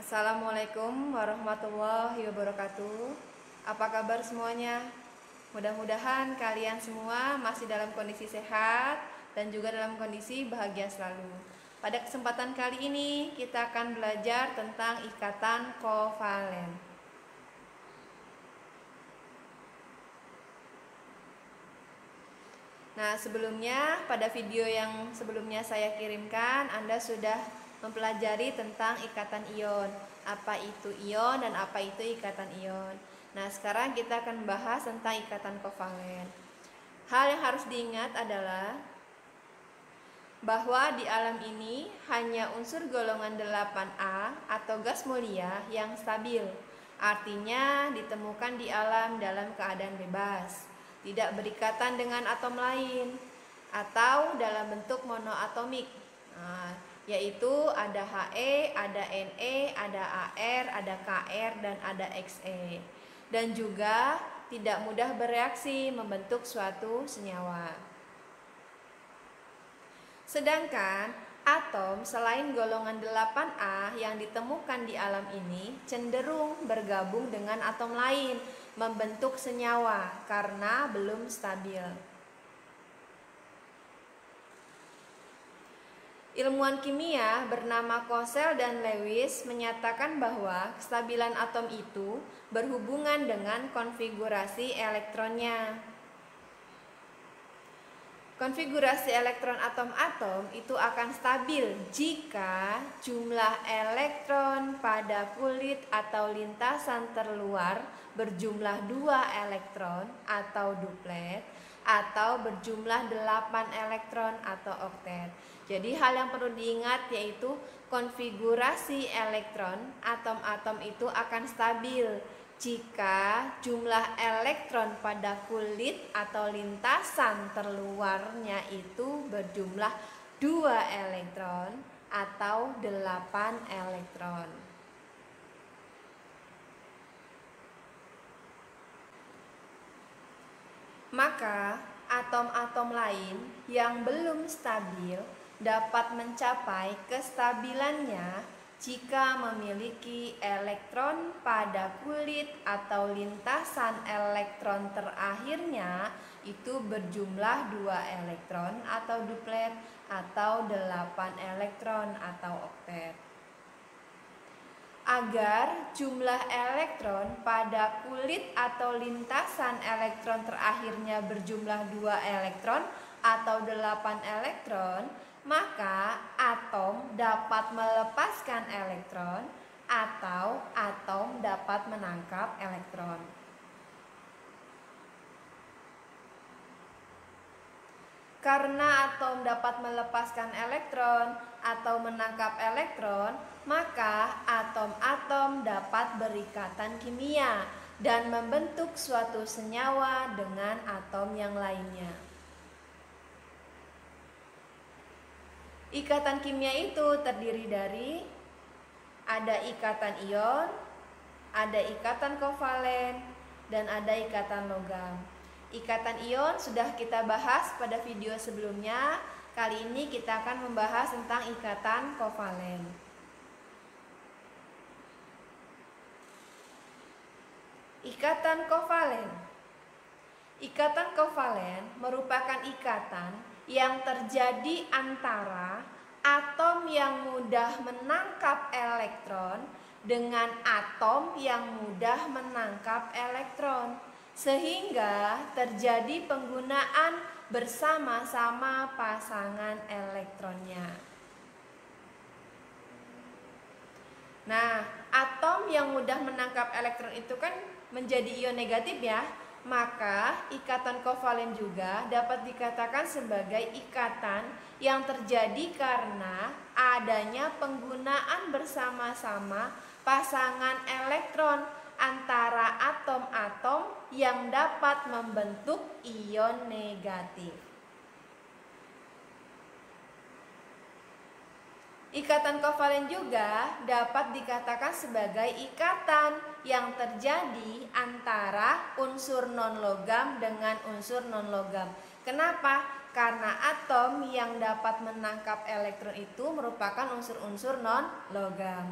Assalamualaikum warahmatullahi wabarakatuh. Apa kabar semuanya? Mudah-mudahan kalian semua masih dalam kondisi sehat dan juga dalam kondisi bahagia selalu. Pada kesempatan kali ini kita akan belajar tentang ikatan kovalen. Nah, sebelumnya pada video yang sebelumnya saya kirimkan, Anda sudah mempelajari tentang ikatan ion. Apa itu ion dan apa itu ikatan ion. Nah, sekarang kita akan membahas tentang ikatan kovalen. Hal yang harus diingat adalah bahwa di alam ini hanya unsur golongan 8A atau gas mulia yang stabil. Artinya ditemukan di alam dalam keadaan bebas, tidak berikatan dengan atom lain, atau dalam bentuk monoatomik, yaitu ada He, ada Ne, ada Ar, ada Kr, dan ada Xe. Dan juga tidak mudah bereaksi membentuk suatu senyawa. Sedangkan atom selain golongan 8A yang ditemukan di alam ini cenderung bergabung dengan atom lain membentuk senyawa karena belum stabil. Ilmuwan kimia bernama Kossel dan Lewis menyatakan bahwa kestabilan atom itu berhubungan dengan konfigurasi elektronnya. Konfigurasi elektron atom-atom itu akan stabil jika jumlah elektron pada kulit atau lintasan terluar berjumlah 2 elektron atau duplet atau berjumlah 8 elektron atau oktet. Jadi hal yang perlu diingat yaitu konfigurasi elektron atom-atom itu akan stabil jika jumlah elektron pada kulit atau lintasan terluarnya itu berjumlah 2 elektron atau 8 elektron. Maka atom-atom lain yang belum stabil dapat mencapai kestabilannya jika memiliki elektron pada kulit atau lintasan elektron terakhirnya itu berjumlah 2 elektron atau duplet atau 8 elektron atau oktet. Agar jumlah elektron pada kulit atau lintasan elektron terakhirnya berjumlah 2 elektron atau 8 elektron, maka atom dapat melepaskan elektron atau atom dapat menangkap elektron. Karena atom dapat melepaskan elektron atau menangkap elektron, maka atom-atom dapat berikatan kimia dan membentuk suatu senyawa dengan atom yang lainnya. Ikatan kimia itu terdiri dari ada ikatan ion, ada ikatan kovalen, dan ada ikatan logam. Ikatan ion sudah kita bahas pada video sebelumnya. Kali ini kita akan membahas tentang ikatan kovalen. Ikatan kovalen. Ikatan kovalen merupakan ikatan yang terjadi antara atom yang mudah menangkap elektron dengan atom yang mudah menangkap elektron, sehingga terjadi penggunaan bersama-sama pasangan elektronnya. Nah, atom yang mudah menangkap elektron itu kan menjadi ion negatif ya. Maka ikatan kovalen juga dapat dikatakan sebagai ikatan yang terjadi karena adanya penggunaan bersama-sama pasangan elektron antara atom-atom yang dapat membentuk ion negatif. Ikatan kovalen juga dapat dikatakan sebagai ikatan yang terjadi antara unsur non-logam dengan unsur non-logam. Kenapa? Karena atom yang dapat menangkap elektron itu merupakan unsur-unsur non-logam.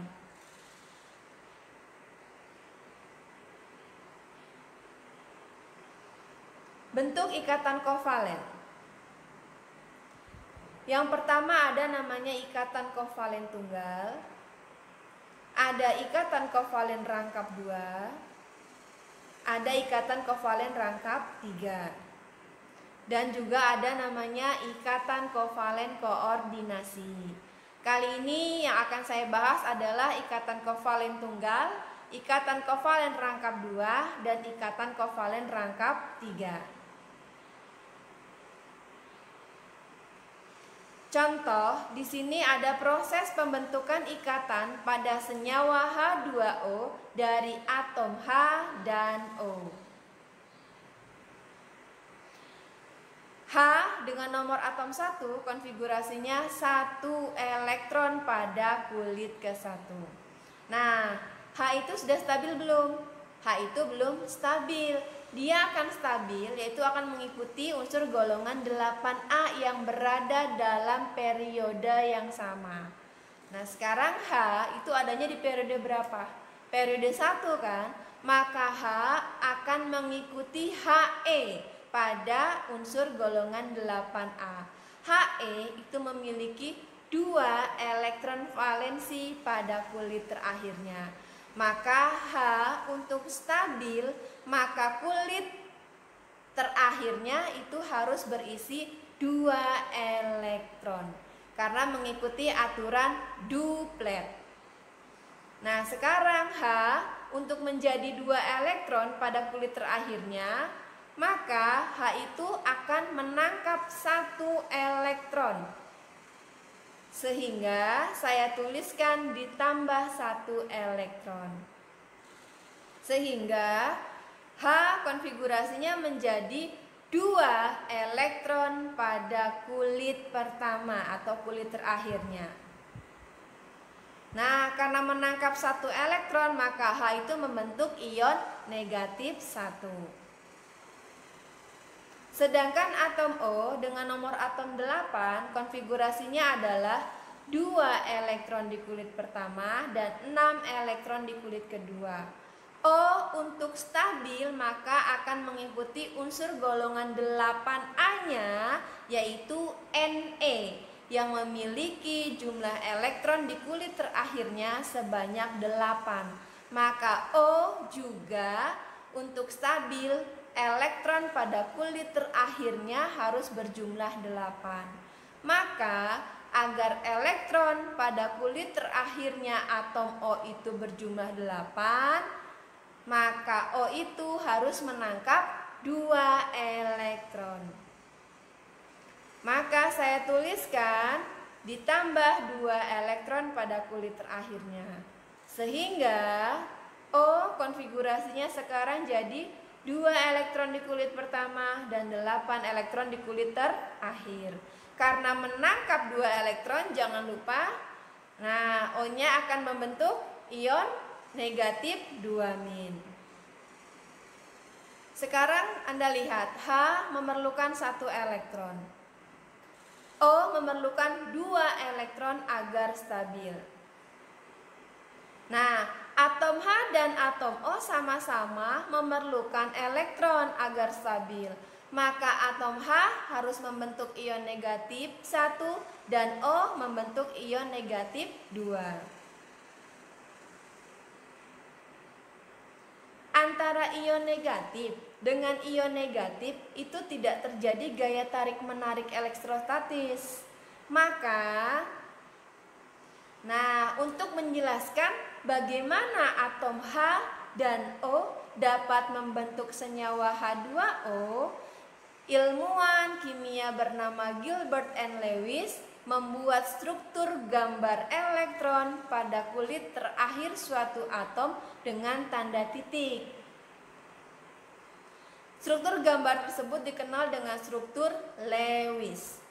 Bentuk ikatan kovalen. Yang pertama ada namanya ikatan kovalen tunggal. Ada ikatan kovalen rangkap 2. Ada ikatan kovalen rangkap 3. Dan juga ada namanya ikatan kovalen koordinasi. Kali ini yang akan saya bahas adalah ikatan kovalen tunggal, ikatan kovalen rangkap 2, dan ikatan kovalen rangkap 3. Contoh, di sini ada proses pembentukan ikatan pada senyawa H2O dari atom H dan O. H dengan nomor atom 1 konfigurasinya 1 elektron pada kulit ke-1. Nah, H itu sudah stabil belum? H itu belum stabil. Dia akan stabil, yaitu akan mengikuti unsur golongan 8A yang berada dalam periode yang sama. Nah, sekarang H itu adanya di periode berapa? Periode 1 kan? Maka H akan mengikuti He pada unsur golongan 8A. He itu memiliki 2 elektron valensi pada kulit terakhirnya. Maka H untuk stabil, maka kulit terakhirnya itu harus berisi 2 elektron karena mengikuti aturan duplet. Nah, sekarang H untuk menjadi 2 elektron pada kulit terakhirnya, maka H itu akan menangkap 1 elektron. Sehingga saya tuliskan ditambah 1 elektron. Sehingga H konfigurasinya menjadi 2 elektron pada kulit pertama atau kulit terakhirnya. Nah, karena menangkap 1 elektron, maka H itu membentuk ion negatif 1. Sedangkan atom O dengan nomor atom 8 konfigurasinya adalah 2 elektron di kulit pertama dan 6 elektron di kulit kedua. O untuk stabil maka akan mengikuti unsur golongan 8A-nya, yaitu Ne, yang memiliki jumlah elektron di kulit terakhirnya sebanyak 8. Maka O juga untuk stabil, elektron pada kulit terakhirnya harus berjumlah 8. Maka agar elektron pada kulit terakhirnya atom O itu berjumlah 8, maka O itu harus menangkap 2 elektron. Maka saya tuliskan ditambah 2 elektron pada kulit terakhirnya. Sehingga O konfigurasinya sekarang jadi 2 elektron di kulit pertama dan 8 elektron di kulit terakhir. Karena menangkap 2 elektron, jangan lupa, nah O-nya akan membentuk ion negatif 2-. Sekarang Anda lihat, H memerlukan 1 elektron. O memerlukan 2 elektron agar stabil. Nah, atom H dan atom O sama-sama memerlukan elektron agar stabil. Maka atom H harus membentuk ion negatif 1 dan O membentuk ion negatif 2. Antara ion negatif dengan ion negatif itu tidak terjadi gaya tarik-menarik elektrostatis. Maka, nah, untuk menjelaskan bagaimana atom H dan O dapat membentuk senyawa H2O, ilmuwan kimia bernama Gilbert and Lewis membuat struktur gambar elektron pada kulit terakhir suatu atom dengan tanda titik. Struktur gambar tersebut dikenal dengan struktur Lewis.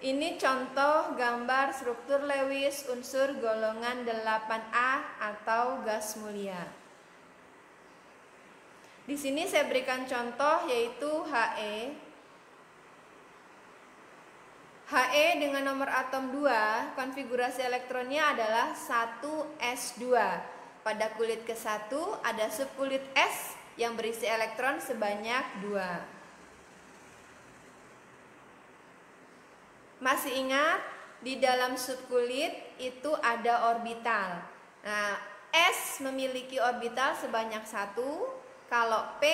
Ini contoh gambar struktur Lewis unsur golongan 8A atau gas mulia. Di sini saya berikan contoh yaitu He. He dengan nomor atom 2, konfigurasi elektronnya adalah 1s2. pada kulit ke-1 ada subkulit S yang berisi elektron sebanyak 2. Masih ingat, di dalam subkulit itu ada orbital. Nah, S memiliki orbital sebanyak 1, kalau P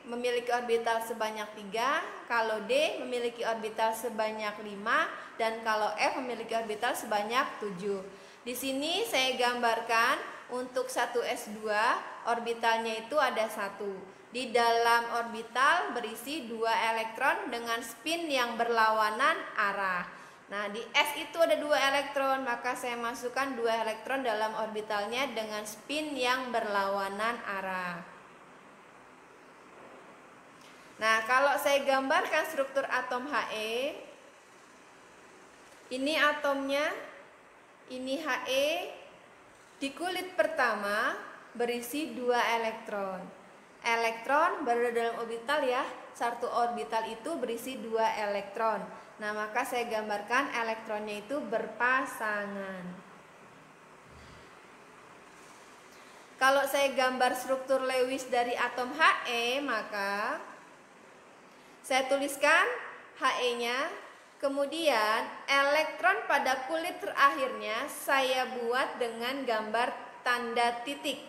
memiliki orbital sebanyak 3, kalau D memiliki orbital sebanyak 5, dan kalau F memiliki orbital sebanyak 7. Di sini saya gambarkan untuk 1s2 orbitalnya itu ada 1. Di dalam orbital berisi 2 elektron dengan spin yang berlawanan arah. Nah, di S itu ada 2 elektron, maka saya masukkan 2 elektron dalam orbitalnya dengan spin yang berlawanan arah. Nah, kalau saya gambarkan struktur atom He, ini atomnya, ini He, di kulit pertama berisi 2 elektron. Elektron berada dalam orbital ya, satu orbital itu berisi 2 elektron. Nah, maka saya gambarkan elektronnya itu berpasangan. Kalau saya gambar struktur Lewis dari atom He, maka saya tuliskan He-nya, kemudian elektron pada kulit terakhirnya saya buat dengan gambar tanda titik.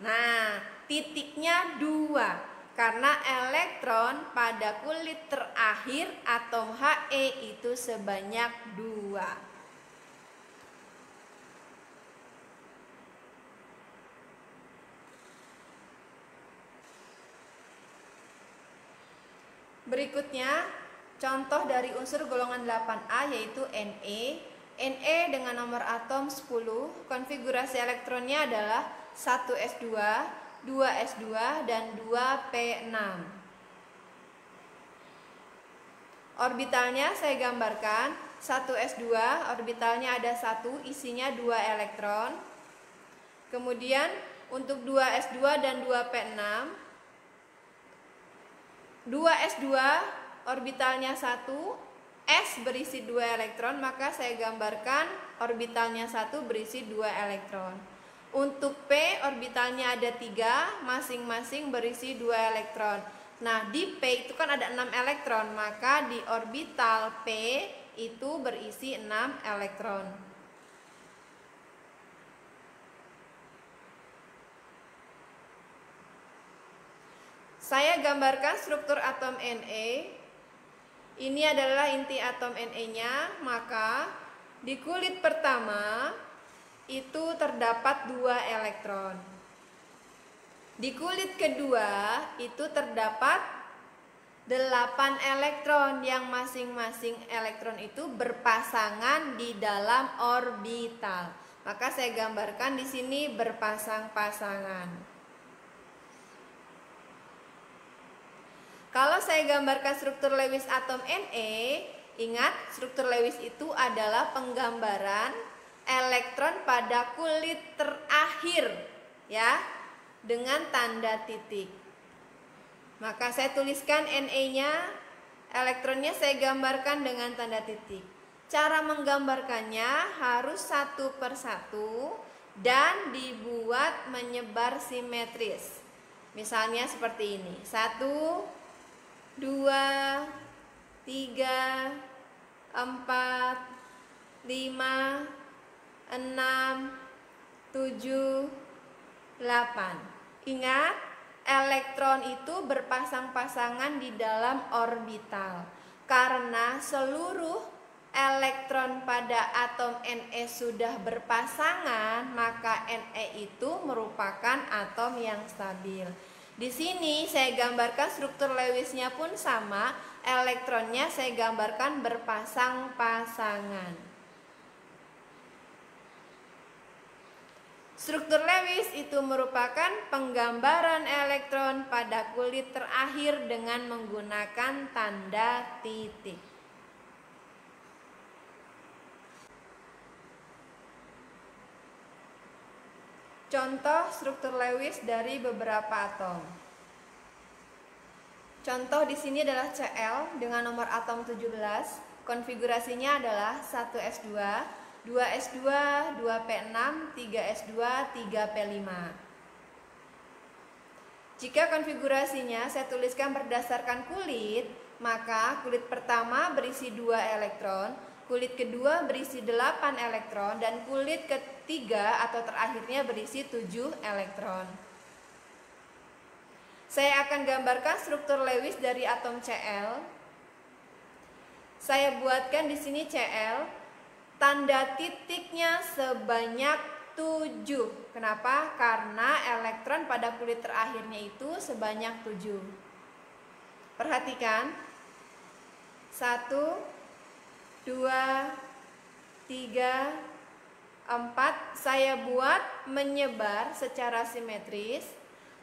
Nah, titiknya 2 karena elektron pada kulit terakhir atom He itu sebanyak 2. Berikutnya, contoh dari unsur golongan 8A yaitu Ne. Ne dengan nomor atom 10, konfigurasi elektronnya adalah 1s2, 2s2, dan 2p6. Orbitalnya saya gambarkan, 1s2 orbitalnya ada 1, isinya 2 elektron. Kemudian untuk 2s2 dan 2p6, 2s2 orbitalnya 1, S berisi 2 elektron, maka saya gambarkan orbitalnya 1 berisi 2 elektron. Untuk P orbitalnya ada 3, masing-masing berisi 2 elektron. Nah, di P itu kan ada 6 elektron, maka di orbital P itu berisi 6 elektron. Saya gambarkan struktur atom Ne. Ini adalah inti atom Ne-nya, maka di kulit pertama itu terdapat 2 elektron. Di kulit kedua itu terdapat 8 elektron yang masing-masing elektron itu berpasangan di dalam orbital. Maka saya gambarkan di sini berpasang-pasangan. Kalau saya gambarkan struktur Lewis atom Ne, ingat struktur Lewis itu adalah penggambaran elektron pada kulit terakhir ya, dengan tanda titik. Maka saya tuliskan Ne-nya, elektronnya saya gambarkan dengan tanda titik. Cara menggambarkannya harus satu persatu dan dibuat menyebar simetris. Misalnya seperti ini, 1, 2, 3, 4, 5, 6, 7, 8. Ingat, elektron itu berpasang-pasangan di dalam orbital. Karena seluruh elektron pada atom Ne sudah berpasangan, maka Ne itu merupakan atom yang stabil. Di sini saya gambarkan struktur Lewisnya pun sama, elektronnya saya gambarkan berpasang-pasangan. Struktur Lewis itu merupakan penggambaran elektron pada kulit terakhir dengan menggunakan tanda titik. Contoh struktur Lewis dari beberapa atom. Contoh di sini adalah Cl dengan nomor atom 17. Konfigurasinya adalah 1s2, 2S2, 2P6, 3S2, 3P5. Jika konfigurasinya saya tuliskan berdasarkan kulit, maka kulit pertama berisi 2 elektron, kulit kedua berisi 8 elektron, dan kulit ketiga atau terakhirnya berisi 7 elektron. Saya akan gambarkan struktur Lewis dari atom Cl. Saya buatkan di sini Cl. Tanda titiknya sebanyak 7. Kenapa? Karena elektron pada kulit terakhirnya itu sebanyak 7. Perhatikan. 1, 2, 3, 4. Saya buat menyebar secara simetris.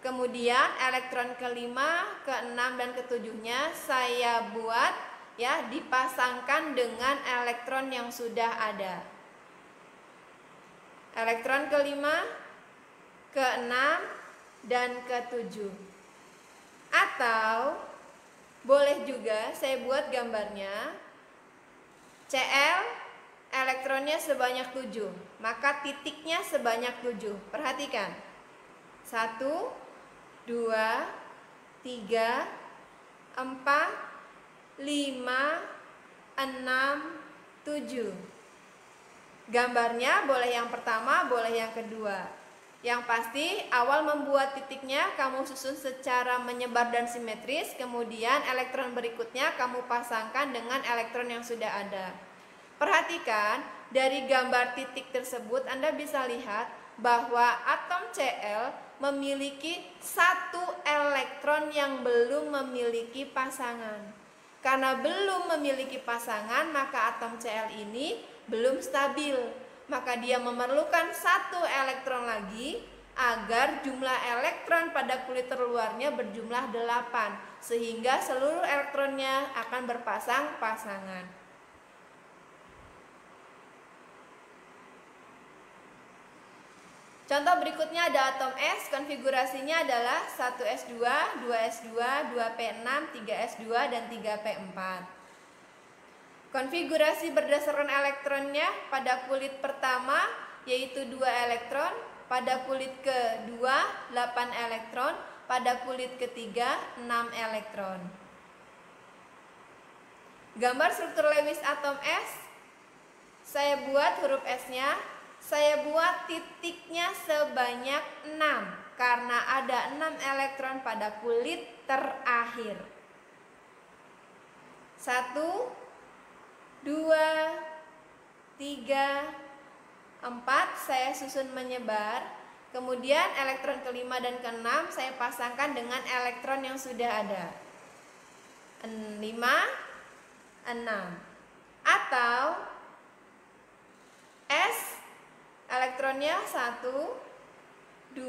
Kemudian elektron kelima, keenam, dan ketujuhnya saya buat dipasangkan dengan elektron yang sudah ada. Elektron kelima, keenam, dan ketujuh. Atau boleh juga saya buat gambarnya Cl elektronnya sebanyak 7, maka titiknya sebanyak 7. Perhatikan. 1, 2, 3, 4, 5, 6, 7. Gambarnya boleh yang pertama, boleh yang kedua. Yang pasti awal membuat titiknya kamu susun secara menyebar dan simetris, kemudian elektron berikutnya kamu pasangkan dengan elektron yang sudah ada. Perhatikan, dari gambar titik tersebut Anda bisa lihat bahwa atom Cl memiliki 1 elektron yang belum memiliki pasangan. Karena belum memiliki pasangan, maka atom Cl ini belum stabil. Maka dia memerlukan 1 elektron lagi agar jumlah elektron pada kulit terluarnya berjumlah 8. Sehingga seluruh elektronnya akan berpasang-pasangan. Contoh berikutnya ada atom S, konfigurasinya adalah 1S2, 2S2, 2P6, 3S2, dan 3P4. Konfigurasi berdasarkan elektronnya pada kulit pertama yaitu 2 elektron, pada kulit kedua 8 elektron, pada kulit ketiga 6 elektron. Gambar struktur Lewis atom S, saya buat huruf S-nya. Saya buat titiknya sebanyak 6 karena ada 6 elektron pada kulit terakhir. 1, 2, 3, 4 saya susun menyebar. Kemudian elektron kelima dan keenam saya pasangkan dengan elektron yang sudah ada. 5, 6. Atau S elektronnya 1, 2,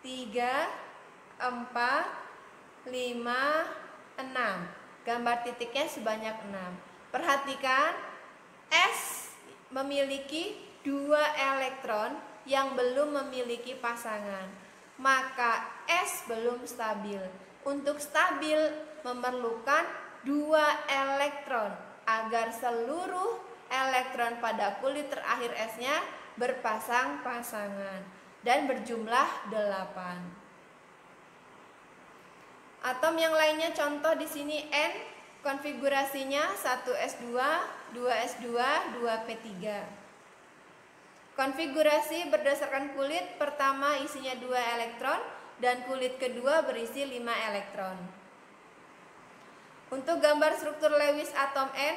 3, 4, 5, 6. Gambar titiknya sebanyak 6. Perhatikan, S memiliki 2 elektron yang belum memiliki pasangan. Maka S belum stabil. Untuk stabil memerlukan 2 elektron agar seluruh elektron pada kulit terakhir S-nya berpasang-pasangan dan berjumlah 8. Atom yang lainnya contoh di sini N, konfigurasinya 1S2, 2S2, 2P3. Konfigurasi berdasarkan kulit pertama isinya 2 elektron dan kulit kedua berisi 5 elektron. Untuk gambar struktur Lewis atom N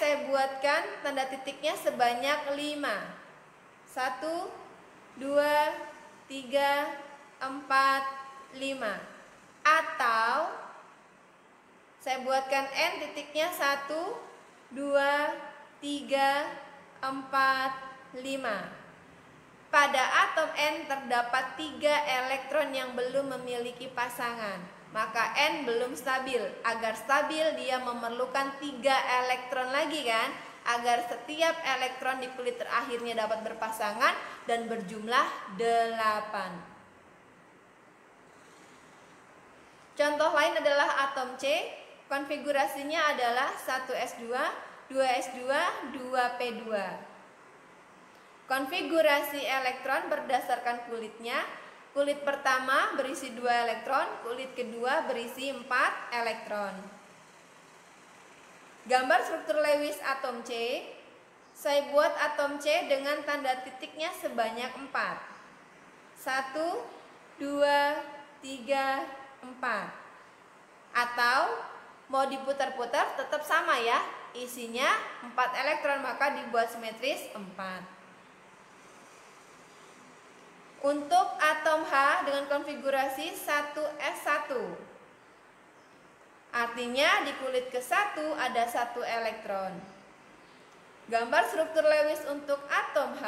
saya buatkan tanda titiknya sebanyak 5. 1, 2, 3, 4, 5. Atau saya buatkan N titiknya 1, 2, 3, 4, 5. Pada atom N terdapat 3 elektron yang belum memiliki pasangan. Maka N belum stabil. Agar stabil dia memerlukan 3 elektron lagi kan, agar setiap elektron di kulit terakhirnya dapat berpasangan dan berjumlah 8. Contoh lain adalah atom C. Konfigurasinya adalah 1S2, 2s2, 2p2. Konfigurasi elektron berdasarkan kulitnya. Kulit pertama berisi 2 elektron, kulit kedua berisi 4 elektron. Gambar struktur Lewis atom C. Saya buat atom C dengan tanda titiknya sebanyak 4. 1, 2, 3, 4. Atau mau diputar-putar tetap sama ya. Isinya 4 elektron, maka dibuat simetris 4. Untuk atom H dengan konfigurasi 1s1. Artinya di kulit ke-1 ada 1 elektron. Gambar struktur Lewis untuk atom H.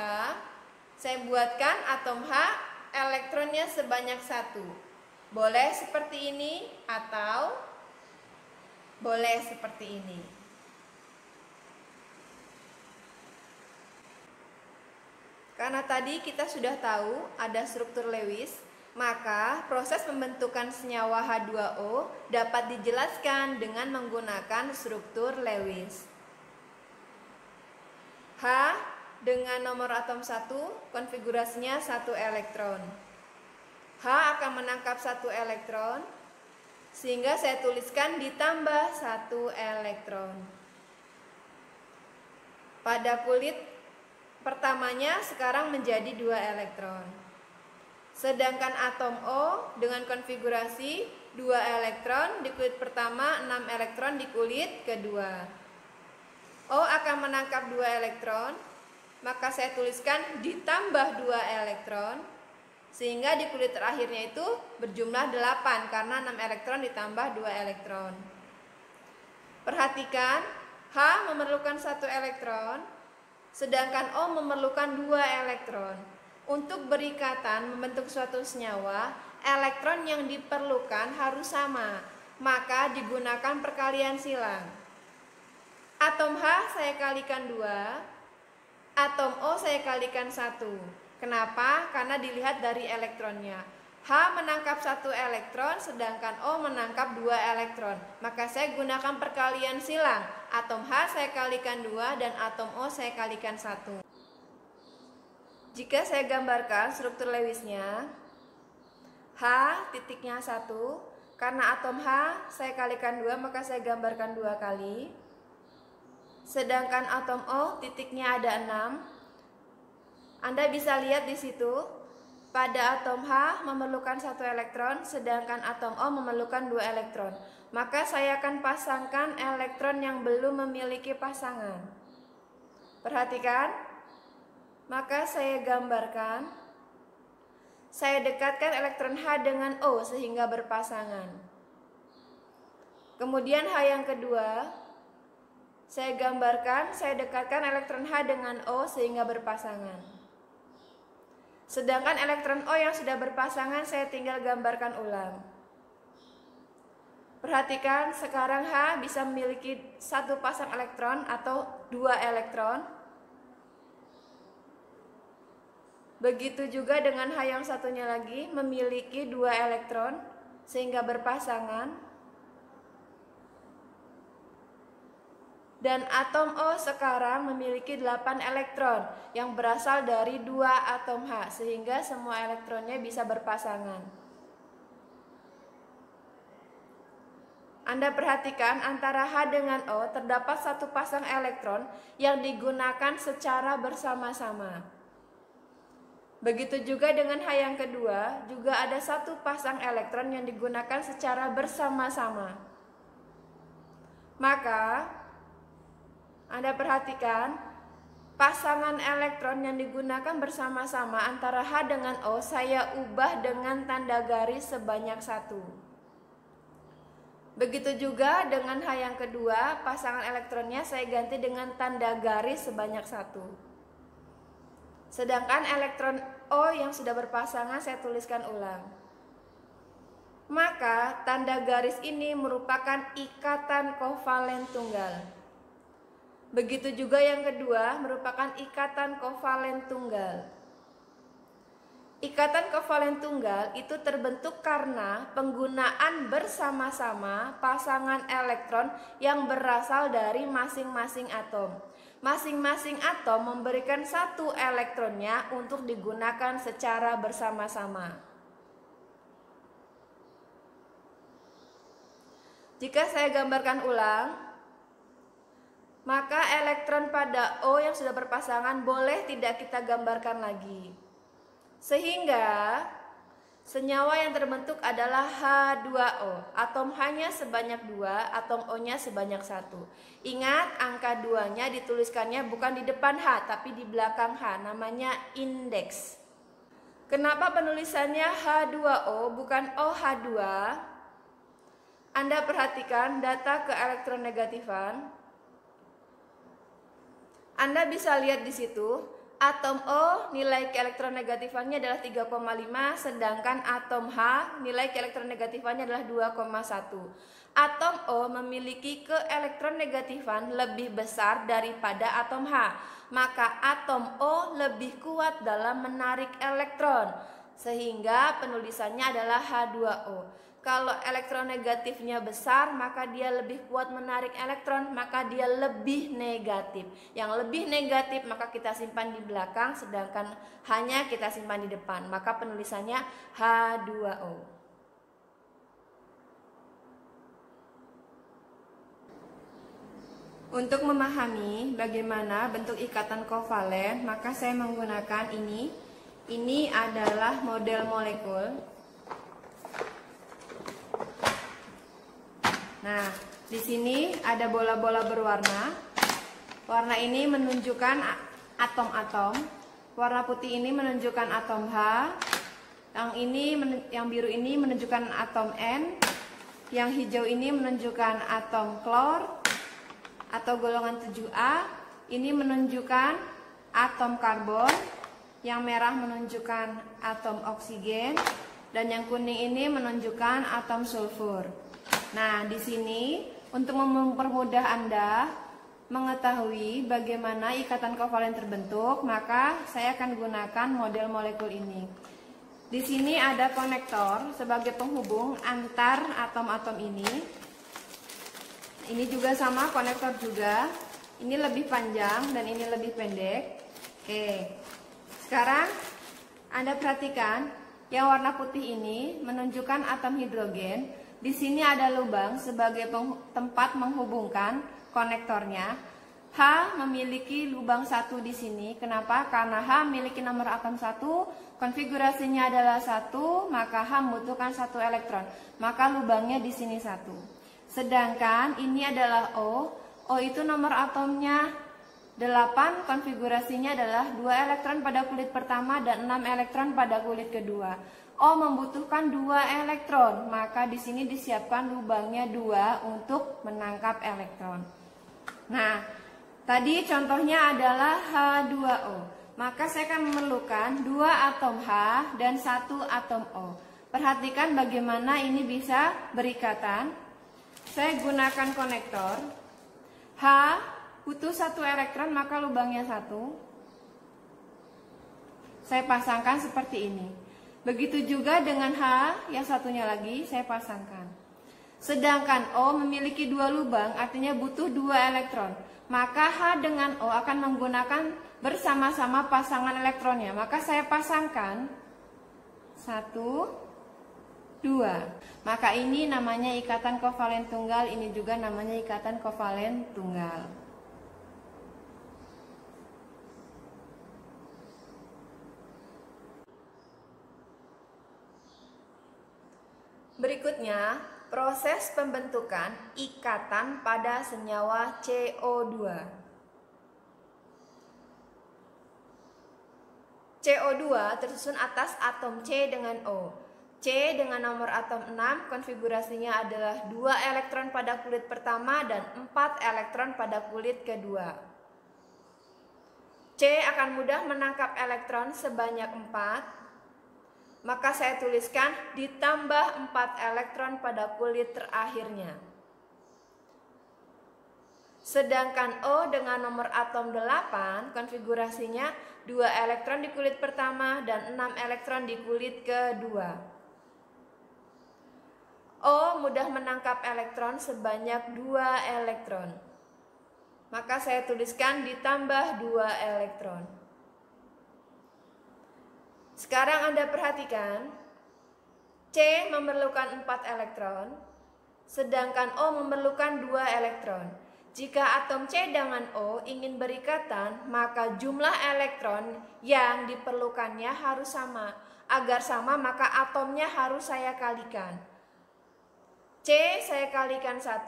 Saya buatkan atom H, elektronnya sebanyak 1. Boleh seperti ini atau boleh seperti ini. Karena tadi kita sudah tahu ada struktur Lewis, maka proses pembentukan senyawa H2O dapat dijelaskan dengan menggunakan struktur Lewis. H dengan nomor atom 1, konfigurasinya 1 elektron. H akan menangkap 1 elektron, sehingga saya tuliskan ditambah 1 elektron. Pada kulit pertamanya sekarang menjadi 2 elektron. Sedangkan atom O dengan konfigurasi 2 elektron di kulit pertama, 6 elektron di kulit kedua. O akan menangkap 2 elektron, maka saya tuliskan ditambah 2 elektron, sehingga di kulit terakhirnya itu berjumlah 8 karena 6 elektron ditambah 2 elektron. Perhatikan, H memerlukan 1 elektron, sedangkan O memerlukan 2 elektron. Untuk berikatan membentuk suatu senyawa, elektron yang diperlukan harus sama, maka digunakan perkalian silang. Atom H saya kalikan 2, atom O saya kalikan 1. Kenapa? Karena dilihat dari elektronnya. H menangkap 1 elektron, sedangkan O menangkap 2 elektron. Maka saya gunakan perkalian silang. Atom H saya kalikan 2 dan atom O saya kalikan 1. Jika saya gambarkan struktur Lewisnya, H titiknya 1. Karena atom H saya kalikan 2, maka saya gambarkan 2 kali. Sedangkan atom O titiknya ada 6. Anda bisa lihat di situ. Pada atom H memerlukan 1 elektron, sedangkan atom O memerlukan 2 elektron. Maka saya akan pasangkan elektron yang belum memiliki pasangan. Perhatikan. Maka saya gambarkan. Saya dekatkan elektron H dengan O sehingga berpasangan. Kemudian H yang kedua, saya gambarkan, saya dekatkan elektron H dengan O sehingga berpasangan. Sedangkan elektron O yang sudah berpasangan saya tinggal gambarkan ulang. Perhatikan, sekarang H bisa memiliki 1 pasang elektron atau 2 elektron. Begitu juga dengan H yang satunya lagi memiliki 2 elektron sehingga berpasangan. Dan atom O sekarang memiliki 8 elektron yang berasal dari 2 atom H, sehingga semua elektronnya bisa berpasangan. Anda perhatikan antara H dengan O terdapat 1 pasang elektron yang digunakan secara bersama-sama. Begitu juga dengan H yang kedua, juga ada 1 pasang elektron yang digunakan secara bersama-sama. Maka Anda perhatikan, pasangan elektron yang digunakan bersama-sama antara H dengan O saya ubah dengan tanda garis sebanyak 1. Begitu juga dengan H yang kedua, pasangan elektronnya saya ganti dengan tanda garis sebanyak 1. Sedangkan elektron O yang sudah berpasangan saya tuliskan ulang. Maka tanda garis ini merupakan ikatan kovalen tunggal. Begitu juga yang kedua merupakan ikatan kovalen tunggal. Ikatan kovalen tunggal itu terbentuk karena penggunaan bersama-sama pasangan elektron yang berasal dari masing-masing atom. Masing-masing atom memberikan satu elektronnya untuk digunakan secara bersama-sama. Jika saya gambarkan ulang, maka elektron pada O yang sudah berpasangan boleh tidak kita gambarkan lagi. Sehingga senyawa yang terbentuk adalah H2O. Atom H-nya sebanyak 2, atom O-nya sebanyak 1. Ingat, angka 2-nya dituliskannya bukan di depan H, tapi di belakang H, namanya indeks. Kenapa penulisannya H2O bukan OH2? Anda perhatikan data keelektronegatifan. Anda bisa lihat di situ. Atom O nilai keelektronegatifannya adalah 3,5, sedangkan atom H nilai keelektronegatifannya adalah 2,1. Atom O memiliki keelektronegatifan lebih besar daripada atom H, maka atom O lebih kuat dalam menarik elektron, sehingga penulisannya adalah H2O. Kalau elektronegatifnya besar, maka dia lebih kuat menarik elektron, maka dia lebih negatif. Yang lebih negatif maka kita simpan di belakang, sedangkan hanya kita simpan di depan. Maka penulisannya H2O. Untuk memahami bagaimana bentuk ikatan kovalen, maka saya menggunakan ini. Ini adalah model molekul. Nah, di sini ada bola-bola berwarna. Warna ini menunjukkan atom-atom. Warna putih ini menunjukkan atom H. Yang biru ini menunjukkan atom N. Yang hijau ini menunjukkan atom klor atau golongan 7A. Ini menunjukkan atom karbon. Yang merah menunjukkan atom oksigen. Dan yang kuning ini menunjukkan atom sulfur. Nah, di sini untuk mempermudah Anda mengetahui bagaimana ikatan kovalen terbentuk, maka saya akan gunakan model molekul ini. Di sini ada konektor sebagai penghubung antar atom-atom ini. Ini juga sama, konektor juga. Ini lebih panjang dan ini lebih pendek. Oke. Sekarang Anda perhatikan yang warna putih ini menunjukkan atom hidrogen. Di sini ada lubang sebagai tempat menghubungkan konektornya. H memiliki lubang 1 di sini. Kenapa? Karena H memiliki nomor atom 1, konfigurasinya adalah 1, maka H membutuhkan 1 elektron. Maka lubangnya di sini 1. Sedangkan ini adalah O. O itu nomor atomnya 8, konfigurasinya adalah 2 elektron pada kulit pertama dan 6 elektron pada kulit kedua. O membutuhkan 2 elektron, maka di sini disiapkan lubangnya 2 untuk menangkap elektron. Nah, tadi contohnya adalah H2O. Maka saya akan memerlukan 2 atom H dan 1 atom O. Perhatikan bagaimana ini bisa berikatan. Saya gunakan konektor. H butuh 1 elektron, maka lubangnya 1. Saya pasangkan seperti ini. Begitu juga dengan H, yang satunya lagi saya pasangkan. Sedangkan O memiliki 2 lubang, artinya butuh 2 elektron. Maka H dengan O akan menggunakan bersama-sama pasangan elektronnya. Maka saya pasangkan 1, 2. Maka ini namanya ikatan kovalen tunggal, ini juga namanya ikatan kovalen tunggal. Berikutnya, proses pembentukan ikatan pada senyawa CO2. CO2 tersusun atas atom C dengan O. C dengan nomor atom 6, konfigurasinya adalah 2 elektron pada kulit pertama dan 4 elektron pada kulit kedua. C akan mudah menangkap elektron sebanyak 4. Maka saya tuliskan ditambah 4 elektron pada kulit terakhirnya. Sedangkan O dengan nomor atom 8 konfigurasinya 2 elektron di kulit pertama dan 6 elektron di kulit kedua. O mudah menangkap elektron sebanyak 2 elektron. Maka saya tuliskan ditambah 2 elektron. Sekarang Anda perhatikan, C memerlukan 4 elektron, sedangkan O memerlukan 2 elektron. Jika atom C dengan O ingin berikatan, maka jumlah elektron yang diperlukannya harus sama. Agar sama, maka atomnya harus saya kalikan. C saya kalikan 1,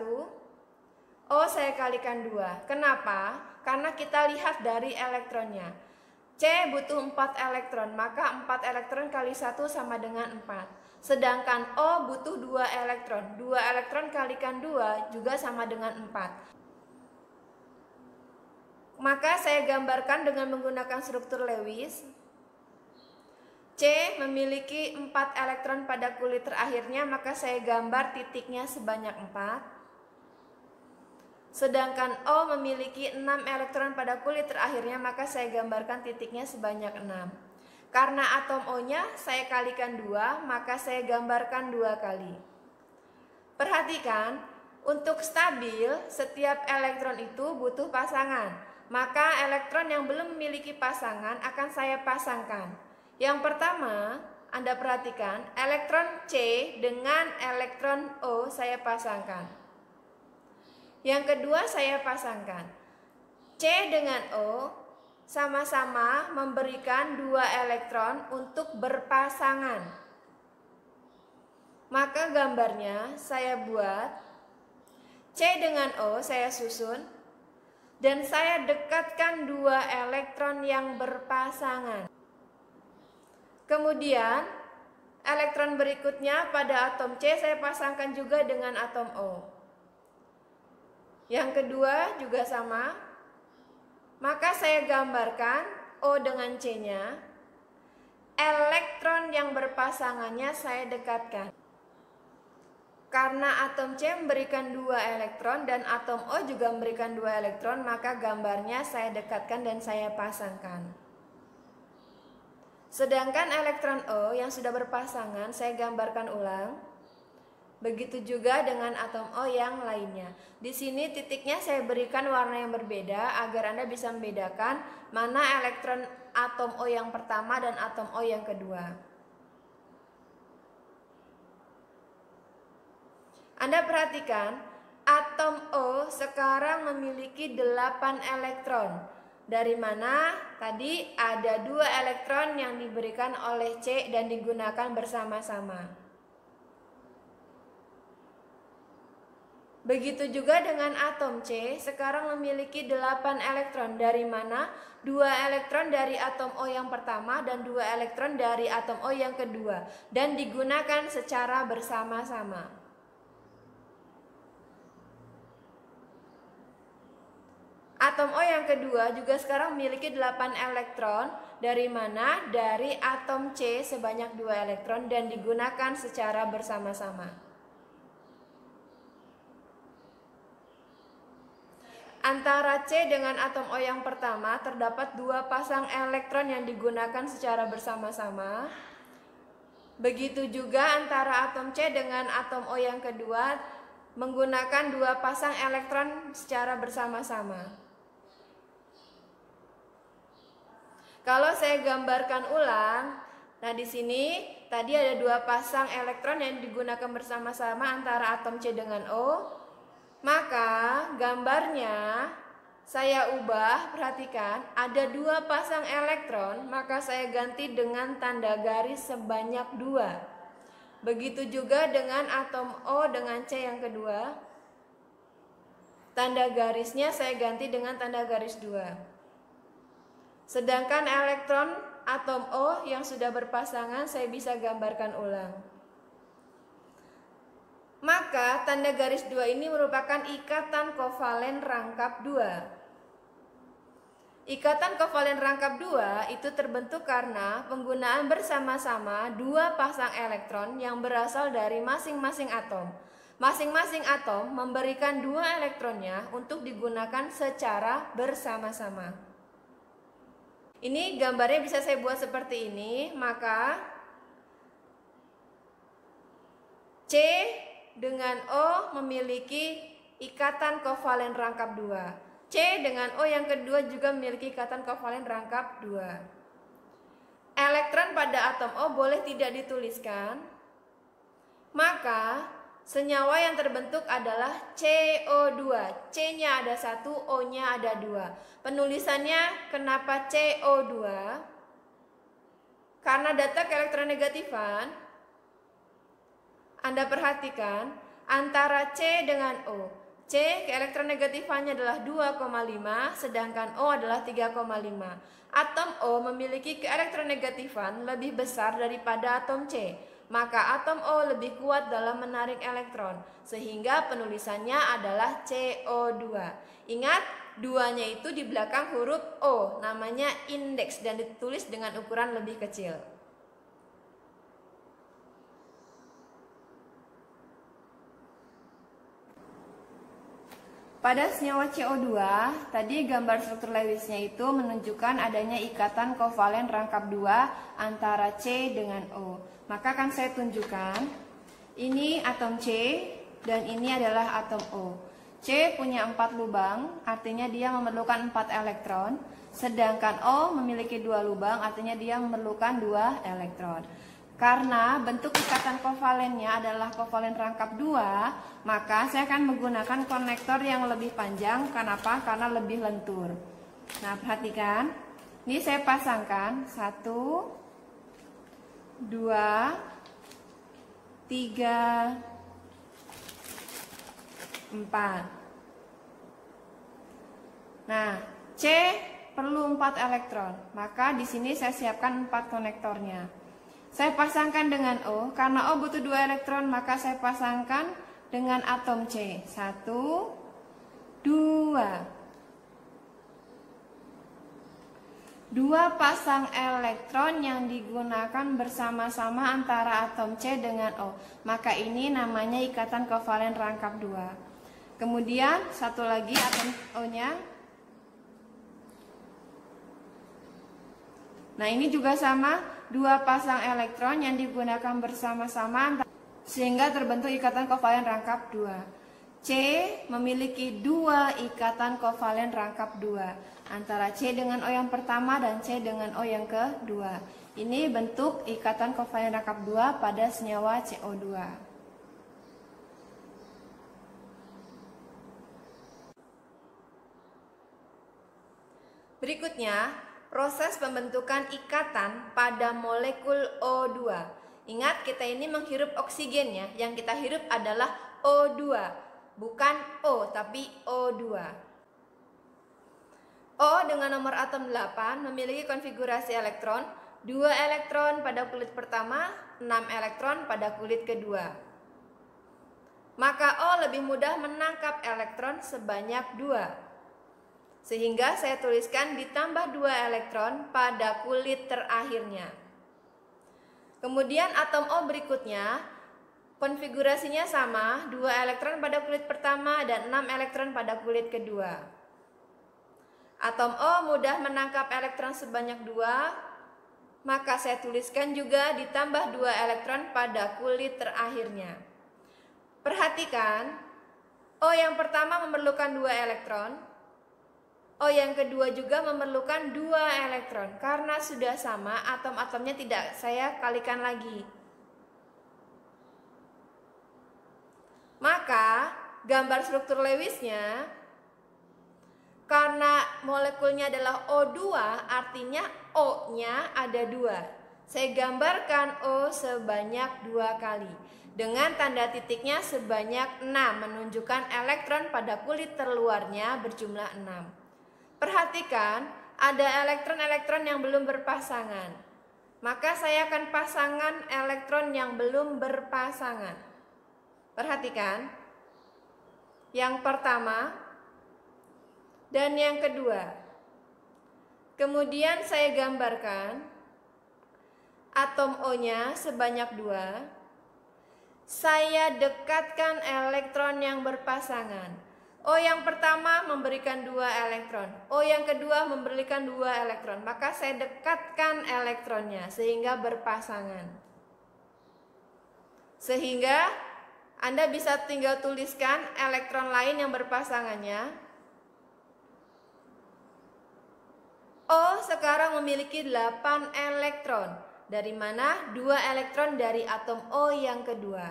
O saya kalikan 2. Kenapa? Karena kita lihat dari elektronnya. C butuh 4 elektron, maka 4 elektron kali 1 sama dengan 4. Sedangkan O butuh 2 elektron. 2 elektron kalikan 2 juga sama dengan 4. Maka saya gambarkan dengan menggunakan struktur Lewis. C memiliki 4 elektron pada kulit terakhirnya, maka saya gambar titiknya sebanyak 4. Sedangkan O memiliki 6 elektron pada kulit terakhirnya, maka saya gambarkan titiknya sebanyak 6. Karena atom O-nya saya kalikan 2, maka saya gambarkan 2 kali. Perhatikan, untuk stabil, setiap elektron itu butuh pasangan. Maka elektron yang belum memiliki pasangan akan saya pasangkan. Yang pertama, Anda perhatikan, elektron C dengan elektron O saya pasangkan. Yang kedua saya pasangkan. C dengan O sama-sama memberikan 2 elektron untuk berpasangan. Maka gambarnya saya buat, C dengan O saya susun, dan saya dekatkan 2 elektron yang berpasangan. Kemudian elektron berikutnya pada atom C saya pasangkan juga dengan atom O. Yang kedua juga sama. Maka saya gambarkan O dengan C-nya. Elektron yang berpasangannya saya dekatkan. Karena atom C memberikan 2 elektron dan atom O juga memberikan 2 elektron, maka gambarnya saya dekatkan dan saya pasangkan. Sedangkan elektron O yang sudah berpasangan saya gambarkan ulang. Begitu juga dengan atom O yang lainnya. Di sini titiknya saya berikan warna yang berbeda agar Anda bisa membedakan mana elektron atom O yang pertama dan atom O yang kedua. Anda perhatikan, atom O sekarang memiliki 8 elektron. Dari mana? Tadi ada 2 elektron yang diberikan oleh C dan digunakan bersama-sama. Begitu juga dengan atom C, sekarang memiliki 8 elektron. Dari mana? 2 elektron dari atom O yang pertama dan 2 elektron dari atom O yang kedua. Dan digunakan secara bersama-sama. Atom O yang kedua juga sekarang memiliki 8 elektron. Dari mana? Dari atom C sebanyak 2 elektron dan digunakan secara bersama-sama. Antara C dengan atom O yang pertama terdapat 2 pasang elektron yang digunakan secara bersama-sama. Begitu juga antara atom C dengan atom O yang kedua menggunakan 2 pasang elektron secara bersama-sama. Kalau saya gambarkan ulang, nah di sini tadi ada 2 pasang elektron yang digunakan bersama-sama antara atom C dengan O. Maka gambarnya saya ubah, perhatikan, ada 2 pasang elektron, maka saya ganti dengan tanda garis sebanyak 2. Begitu juga dengan atom O dengan C yang kedua. Tanda garisnya saya ganti dengan tanda garis 2. Sedangkan elektron atom O yang sudah berpasangan saya bisa gambarkan ulang. Maka tanda garis 2 ini merupakan ikatan kovalen rangkap 2. Ikatan kovalen rangkap 2 itu terbentuk karena penggunaan bersama-sama 2 pasang elektron yang berasal dari masing-masing atom. Masing-masing atom memberikan 2 elektronnya untuk digunakan secara bersama-sama. Ini gambarnya bisa saya buat seperti ini, maka C dengan O memiliki ikatan kovalen rangkap 2. C dengan O yang kedua juga memiliki ikatan kovalen rangkap 2. Elektron pada atom O boleh tidak dituliskan, maka senyawa yang terbentuk adalah CO2. C-nya ada 1, O-nya ada 2. Penulisannya kenapa CO2? Karena data keelektronegatifan, Anda perhatikan antara C dengan O. C keelektronegatifannya adalah 2,5, sedangkan O adalah 3,5. Atom O memiliki keelektronegatifan lebih besar daripada atom C. Maka atom O lebih kuat dalam menarik elektron, sehingga penulisannya adalah CO2. Ingat, 2-nya itu di belakang huruf O, namanya indeks dan ditulis dengan ukuran lebih kecil. Pada senyawa CO2, tadi gambar struktur Lewisnya itu menunjukkan adanya ikatan kovalen rangkap 2 antara C dengan O. Maka akan saya tunjukkan, ini atom C dan ini adalah atom O. C punya 4 lubang, artinya dia memerlukan 4 elektron. Sedangkan O memiliki 2 lubang, artinya dia memerlukan 2 elektron. Karena bentuk ikatan kovalennya adalah kovalen rangkap 2, maka saya akan menggunakan konektor yang lebih panjang. Kenapa? Karena lebih lentur. Nah, perhatikan. Ini saya pasangkan 1, 2, 3, 4. Nah, C perlu 4 elektron. Maka di sini saya siapkan 4 konektornya. Saya pasangkan dengan O, karena O butuh 2 elektron, maka saya pasangkan dengan atom C. 1, 2. 2 pasang elektron yang digunakan bersama-sama antara atom C dengan O. Maka ini namanya ikatan kovalen rangkap 2. Kemudian satu lagi atom O-nya. Nah, ini juga sama. 2 pasang elektron yang digunakan bersama-sama sehingga terbentuk ikatan kovalen rangkap 2. C memiliki 2 ikatan kovalen rangkap 2 antara C dengan O yang pertama dan C dengan O yang kedua. Ini bentuk ikatan kovalen rangkap 2 pada senyawa CO2. Berikutnya, proses pembentukan ikatan pada molekul O2. Ingat, kita ini menghirup oksigen ya. Yang kita hirup adalah O2, bukan O tapi O2. O dengan nomor atom 8 memiliki konfigurasi elektron 2 elektron pada kulit pertama, 6 elektron pada kulit kedua. Maka O lebih mudah menangkap elektron sebanyak 2. Sehingga saya tuliskan ditambah 2 elektron pada kulit terakhirnya. Kemudian atom O berikutnya, konfigurasinya sama, 2 elektron pada kulit pertama dan 6 elektron pada kulit kedua. Atom O mudah menangkap elektron sebanyak 2, maka saya tuliskan juga ditambah 2 elektron pada kulit terakhirnya. Perhatikan, O yang pertama memerlukan 2 elektron, O yang kedua juga memerlukan 2 elektron. Karena sudah sama, atom-atomnya tidak saya kalikan lagi. Maka gambar struktur Lewisnya, karena molekulnya adalah O2, artinya O-nya ada 2. Saya gambarkan O sebanyak 2 kali. Dengan tanda titiknya sebanyak 6, menunjukkan elektron pada kulit terluarnya berjumlah 6. Perhatikan, ada elektron-elektron yang belum berpasangan. Maka saya akan pasangkan elektron yang belum berpasangan. Perhatikan, yang pertama dan yang kedua. Kemudian saya gambarkan atom O-nya sebanyak 2. Saya dekatkan elektron yang berpasangan. O yang pertama memberikan 2 elektron, O yang kedua memberikan 2 elektron. Maka saya dekatkan elektronnya sehingga berpasangan. Sehingga Anda bisa tinggal tuliskan elektron lain yang berpasangannya. O sekarang memiliki 8 elektron. Dari mana? 2 elektron dari atom O yang kedua.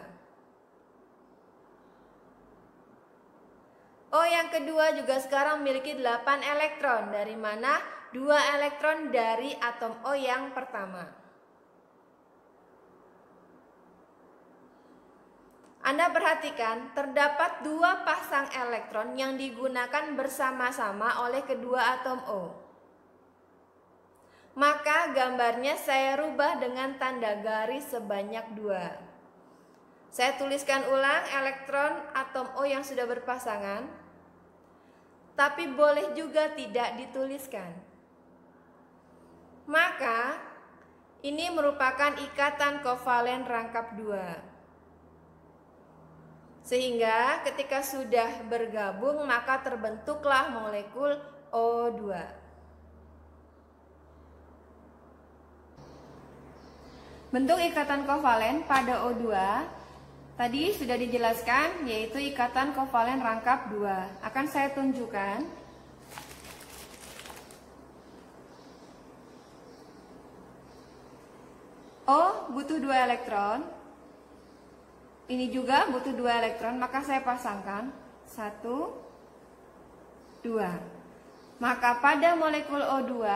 O yang kedua juga sekarang memiliki 8 elektron. Dari mana? 2 elektron dari atom O yang pertama. Anda perhatikan, terdapat 2 pasang elektron yang digunakan bersama-sama oleh kedua atom O. Maka gambarnya saya rubah dengan tanda garis sebanyak 2. Saya tuliskan ulang elektron atom O yang sudah berpasangan, tapi boleh juga tidak dituliskan. Maka ini merupakan ikatan kovalen rangkap 2. Sehingga ketika sudah bergabung maka terbentuklah molekul O2. Bentuk ikatan kovalen pada O2 tadi sudah dijelaskan, yaitu ikatan kovalen rangkap 2. Akan saya tunjukkan. O butuh 2 elektron. Ini juga butuh 2 elektron, maka saya pasangkan 1, 2. Maka pada molekul O2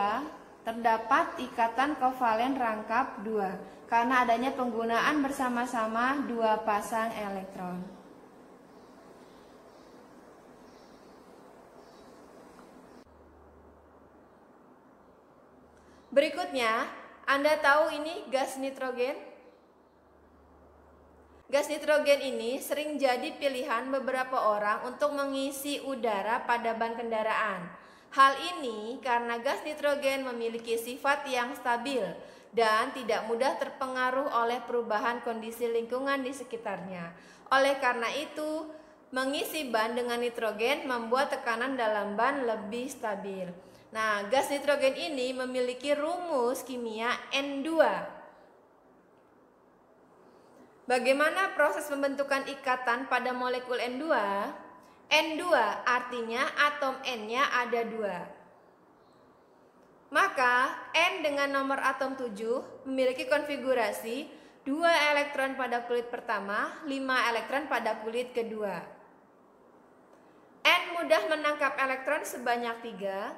terdapat ikatan kovalen rangkap 2 karena adanya penggunaan bersama-sama 2 pasang elektron. Berikutnya, Anda tahu ini gas nitrogen? Gas nitrogen ini sering jadi pilihan beberapa orang untuk mengisi udara pada ban kendaraan. Hal ini karena gas nitrogen memiliki sifat yang stabil dan tidak mudah terpengaruh oleh perubahan kondisi lingkungan di sekitarnya. Oleh karena itu, mengisi ban dengan nitrogen membuat tekanan dalam ban lebih stabil. Nah, gas nitrogen ini memiliki rumus kimia N2. Bagaimana proses pembentukan ikatan pada molekul N2? N2 artinya atom N-nya ada 2. Maka N dengan nomor atom 7 memiliki konfigurasi 2 elektron pada kulit pertama, 5 elektron pada kulit kedua. N mudah menangkap elektron sebanyak 3.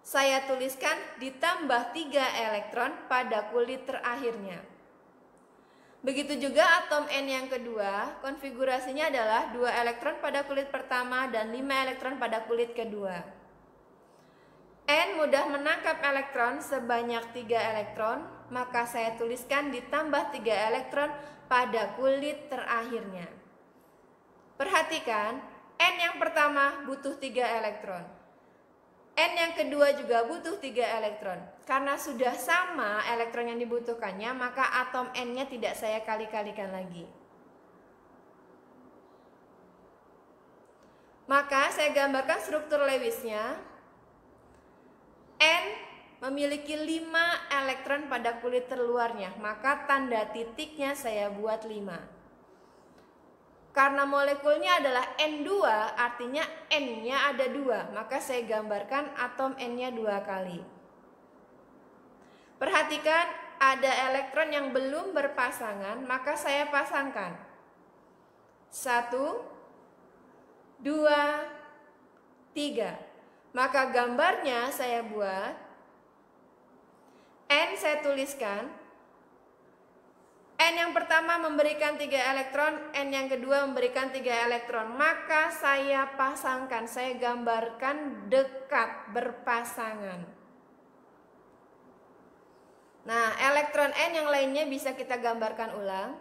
Saya tuliskan ditambah 3 elektron pada kulit terakhirnya. Begitu juga atom N yang kedua, konfigurasinya adalah 2 elektron pada kulit pertama dan 5 elektron pada kulit kedua. N mudah menangkap elektron sebanyak 3 elektron, maka saya tuliskan ditambah 3 elektron pada kulit terakhirnya. Perhatikan, N yang pertama butuh 3 elektron. N yang kedua juga butuh 3 elektron. Karena sudah sama elektron yang dibutuhkannya, maka atom N-nya tidak saya kali-kalikan lagi. Maka saya gambarkan struktur Lewisnya. N memiliki 5 elektron pada kulit terluarnya, maka tanda titiknya saya buat 5. Karena molekulnya adalah N2, artinya N-nya ada 2, maka saya gambarkan atom N-nya 2 kali. Perhatikan ada elektron yang belum berpasangan, maka saya pasangkan 1, 2, 3. Maka gambarnya saya buat, N saya tuliskan, N yang pertama memberikan 3 elektron, N yang kedua memberikan 3 elektron. Maka saya pasangkan, saya gambarkan dekat, berpasangan. Nah, elektron N yang lainnya bisa kita gambarkan ulang.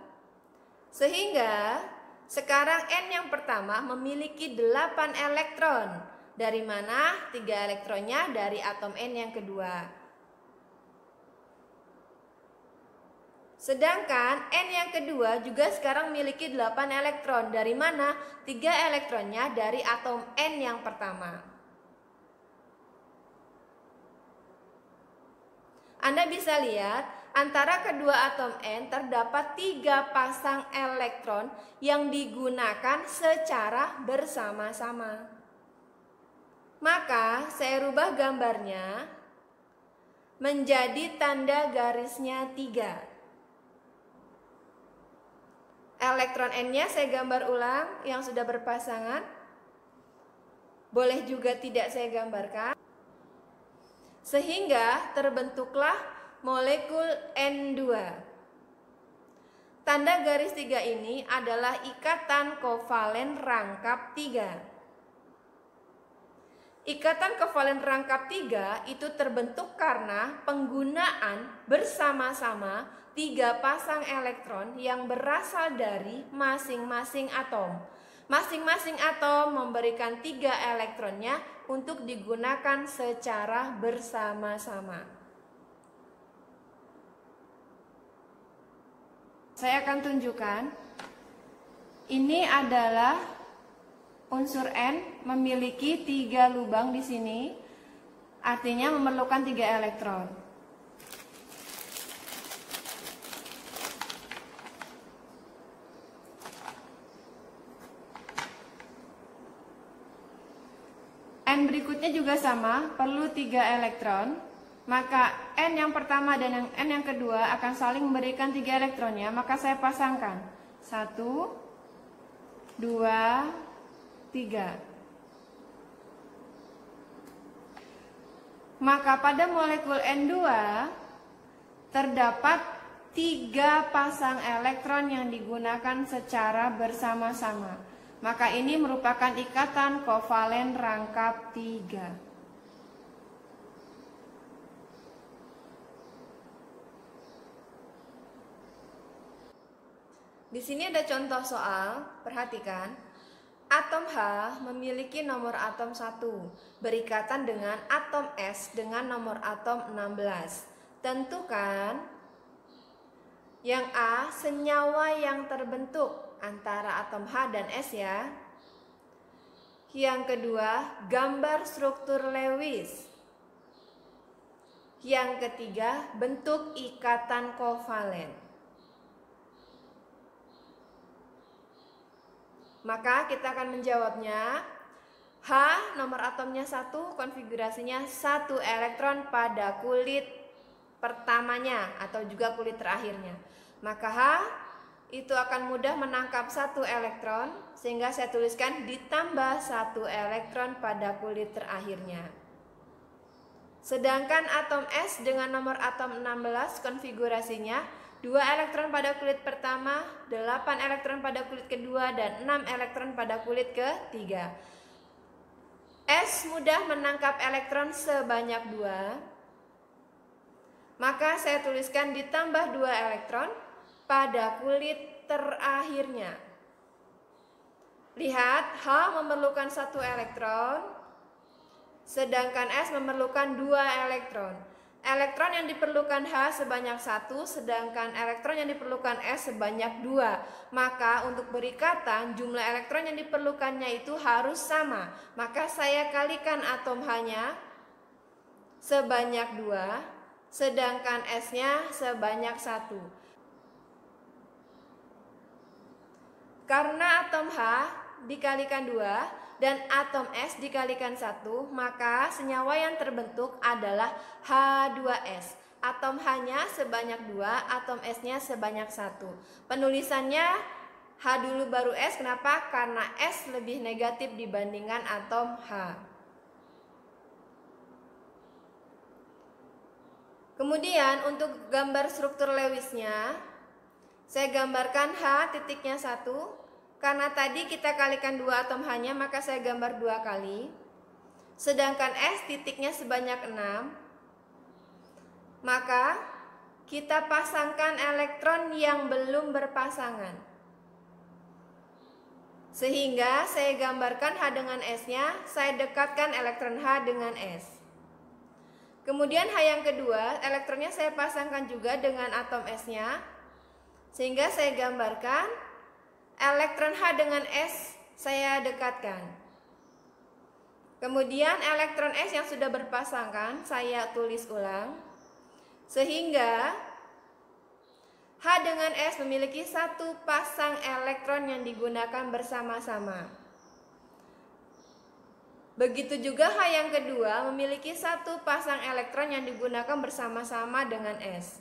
Sehingga sekarang N yang pertama memiliki 8 elektron. Dari mana? 3 elektronnya dari atom N yang kedua. Sedangkan N yang kedua juga sekarang memiliki 8 elektron. Dari mana? 3 elektronnya dari atom N yang pertama. Anda bisa lihat, antara kedua atom N terdapat 3 pasang elektron yang digunakan secara bersama-sama. Maka saya rubah gambarnya menjadi tanda garisnya 3. Elektron N-nya saya gambar ulang yang sudah berpasangan. Boleh juga tidak saya gambarkan. Sehingga terbentuklah molekul N2. Tanda garis 3 ini adalah ikatan kovalen rangkap 3. Ikatan kovalen rangkap 3 itu terbentuk karena penggunaan bersama-sama 3 pasang elektron yang berasal dari masing-masing atom. Masing-masing atom memberikan 3 elektronnya untuk digunakan secara bersama-sama. Saya akan tunjukkan. Ini adalah unsur N memiliki 3 lubang di sini. Artinya memerlukan 3 elektron. N berikutnya juga sama, perlu 3 elektron. Maka N yang pertama dan N yang kedua akan saling memberikan 3 elektronnya. Maka saya pasangkan 1, 2, 3. Maka pada molekul N2 terdapat 3 pasang elektron yang digunakan secara bersama-sama. Maka ini merupakan ikatan kovalen rangkap 3. Di sini ada contoh soal, perhatikan. Atom H memiliki nomor atom 1, berikatan dengan atom S dengan nomor atom 16. Tentukan yang A, senyawa yang terbentuk antara atom H dan S ya. Yang kedua, gambar struktur Lewis. Yang ketiga, bentuk ikatan kovalen. Maka kita akan menjawabnya. H, nomor atomnya 1, konfigurasinya 1 elektron pada kulit pertamanya atau juga kulit terakhirnya. Maka H itu akan mudah menangkap 1 elektron, sehingga saya tuliskan ditambah 1 elektron pada kulit terakhirnya. Sedangkan atom S dengan nomor atom 16 konfigurasinya 2 elektron pada kulit pertama, 8 elektron pada kulit kedua, dan 6 elektron pada kulit ketiga. S mudah menangkap elektron sebanyak 2. Maka saya tuliskan ditambah 2 elektron pada kulit terakhirnya. Lihat, H memerlukan 1 elektron, sedangkan S memerlukan 2 elektron. Elektron yang diperlukan H sebanyak 1, sedangkan elektron yang diperlukan S sebanyak 2. Maka untuk berikatan jumlah elektron yang diperlukannya itu harus sama. Maka saya kalikan atom H-nya sebanyak 2, sedangkan S-nya sebanyak 1. Karena atom H dikalikan 2 dan atom S dikalikan 1, maka senyawa yang terbentuk adalah H2S. Atom H-nya sebanyak 2, atom S-nya sebanyak 1. Penulisannya H dulu baru S, kenapa? Karena S lebih negatif dibandingkan atom H. Kemudian untuk gambar struktur Lewisnya, saya gambarkan H titiknya 1. Karena tadi kita kalikan 2 atom H-nya, maka saya gambar 2 kali. Sedangkan S titiknya sebanyak 6. Maka kita pasangkan elektron yang belum berpasangan. Sehingga saya gambarkan H dengan S-nya, saya dekatkan elektron H dengan S. Kemudian H yang kedua, elektronnya saya pasangkan juga dengan atom S-nya. Sehingga saya gambarkan elektron H dengan S saya dekatkan. Kemudian elektron S yang sudah berpasangkan saya tulis ulang. Sehingga H dengan S memiliki satu pasang elektron yang digunakan bersama-sama. Begitu juga H yang kedua memiliki satu pasang elektron yang digunakan bersama-sama dengan S.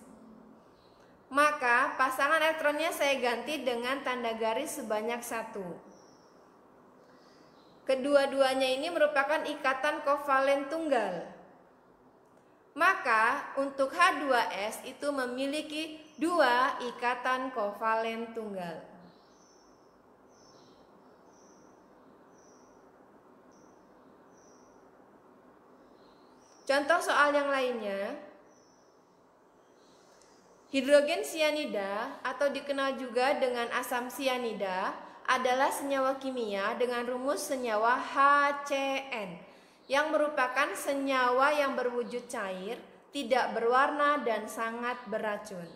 Maka pasangan elektronnya saya ganti dengan tanda garis sebanyak 1. Kedua-duanya ini merupakan ikatan kovalen tunggal. Maka untuk H2S itu memiliki 2 ikatan kovalen tunggal. Contoh soal yang lainnya, hidrogen sianida atau dikenal juga dengan asam sianida adalah senyawa kimia dengan rumus senyawa HCN yang merupakan senyawa yang berwujud cair, tidak berwarna dan sangat beracun.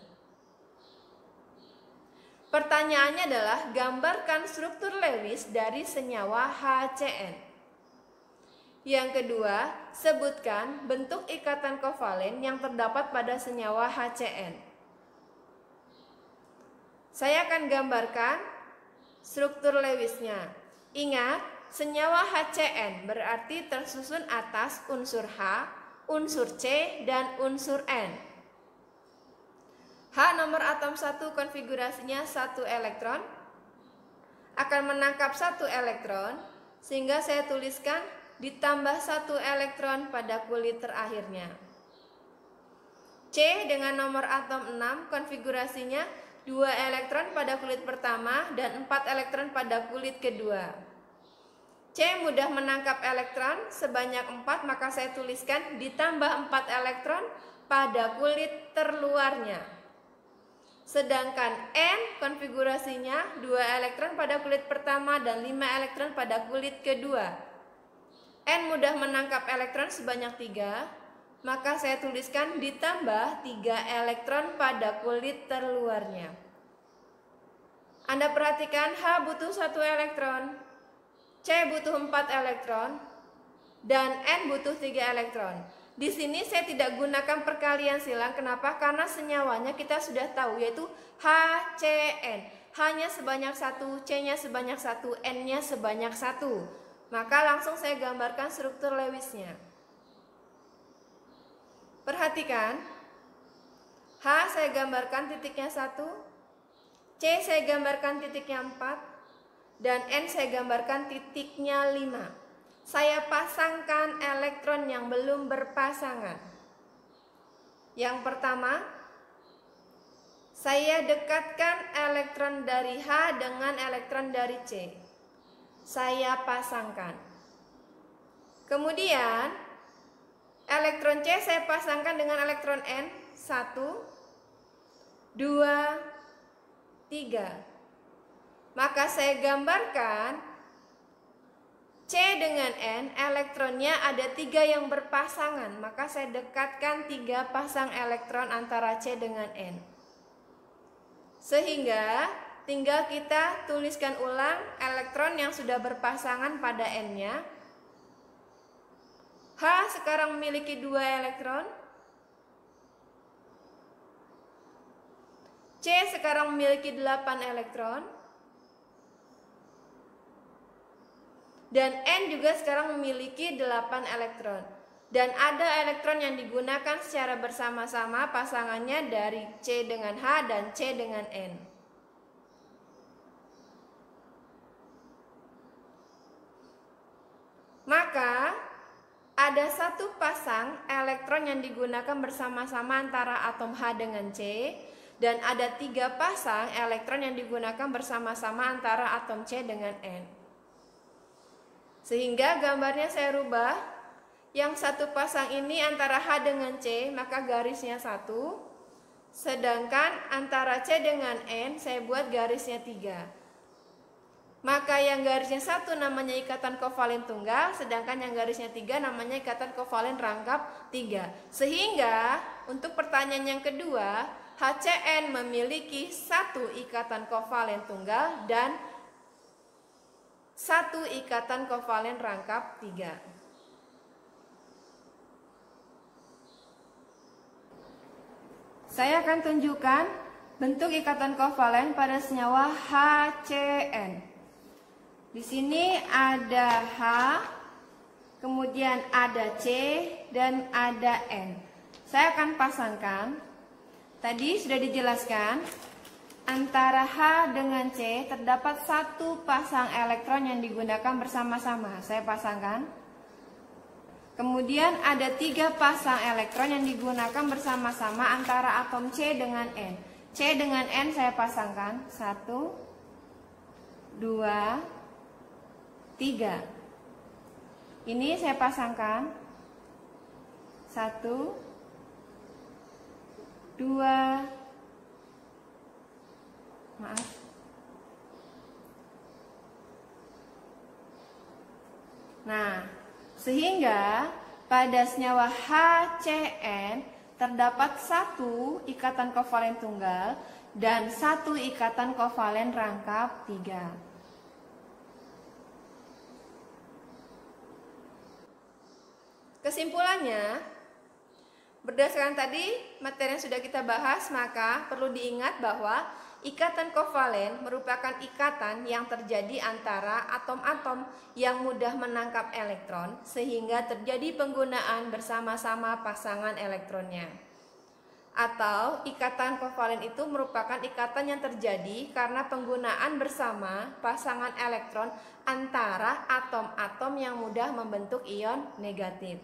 Pertanyaannya adalah gambarkan struktur Lewis dari senyawa HCN. Yang kedua, sebutkan bentuk ikatan kovalen yang terdapat pada senyawa HCN. Saya akan gambarkan struktur Lewisnya. Ingat, senyawa HCN berarti tersusun atas unsur H, unsur C, dan unsur N. H nomor atom 1 konfigurasinya 1 elektron, akan menangkap 1 elektron, sehingga saya tuliskan ditambah 1 elektron pada kulit terakhirnya. C dengan nomor atom 6 konfigurasinya 2 elektron pada kulit pertama dan 4 elektron pada kulit kedua. C mudah menangkap elektron sebanyak 4, maka saya tuliskan ditambah 4 elektron pada kulit terluarnya. Sedangkan N konfigurasinya 2 elektron pada kulit pertama dan 5 elektron pada kulit kedua. N mudah menangkap elektron sebanyak 3, maka saya tuliskan ditambah 3 elektron pada kulit terluarnya. Anda perhatikan H butuh 1 elektron, C butuh 4 elektron, dan N butuh 3 elektron. Di sini saya tidak gunakan perkalian silang. Kenapa? Karena senyawanya kita sudah tahu, yaitu HCN. H-nya sebanyak 1, C-nya sebanyak 1, N-nya sebanyak 1. Maka langsung saya gambarkan struktur Lewisnya. Perhatikan, H saya gambarkan titiknya 1, C saya gambarkan titiknya 4, dan N saya gambarkan titiknya 5. Saya pasangkan elektron yang belum berpasangan. Yang pertama, saya dekatkan elektron dari H dengan elektron dari C. Saya pasangkan. Kemudian elektron C saya pasangkan dengan elektron N. 1, 2, 3. Maka saya gambarkan C dengan N, elektronnya ada 3 yang berpasangan. Maka saya dekatkan 3 pasang elektron antara C dengan N. Sehingga tinggal kita tuliskan ulang elektron yang sudah berpasangan pada N-nya. H sekarang memiliki 2 elektron. C sekarang memiliki 8 elektron. Dan N juga sekarang memiliki 8 elektron. Dan ada elektron yang digunakan secara bersama-sama pasangannya dari C dengan H dan C dengan N. Maka ada satu pasang elektron yang digunakan bersama-sama antara atom H dengan C, dan ada 3 pasang elektron yang digunakan bersama-sama antara atom C dengan N. Sehingga gambarnya saya rubah, yang satu pasang ini antara H dengan C, maka garisnya 1, sedangkan antara C dengan N saya buat garisnya 3. Maka yang garisnya 1 namanya ikatan kovalen tunggal, sedangkan yang garisnya 3 namanya ikatan kovalen rangkap 3. Sehingga untuk pertanyaan yang kedua, HCN memiliki satu ikatan kovalen tunggal dan satu ikatan kovalen rangkap 3. Saya akan tunjukkan bentuk ikatan kovalen pada senyawa HCN. Di sini ada H, kemudian ada C, dan ada N. Saya akan pasangkan. Tadi sudah dijelaskan, antara H dengan C terdapat satu pasang elektron yang digunakan bersama-sama. Saya pasangkan. Kemudian ada 3 pasang elektron yang digunakan bersama-sama antara atom C dengan N. C dengan N saya pasangkan. 1, 2, 3. Ini saya pasangkan. 1, 2, maaf. Nah, sehingga pada senyawa HCN terdapat satu ikatan kovalen tunggal dan satu ikatan kovalen rangkap 3. Kesimpulannya, berdasarkan tadi materi yang sudah kita bahas, maka perlu diingat bahwa ikatan kovalen merupakan ikatan yang terjadi antara atom-atom yang mudah menangkap elektron sehingga terjadi penggunaan bersama-sama pasangan elektronnya. Atau ikatan kovalen itu merupakan ikatan yang terjadi karena penggunaan bersama pasangan elektron antara atom-atom yang mudah membentuk ion negatif.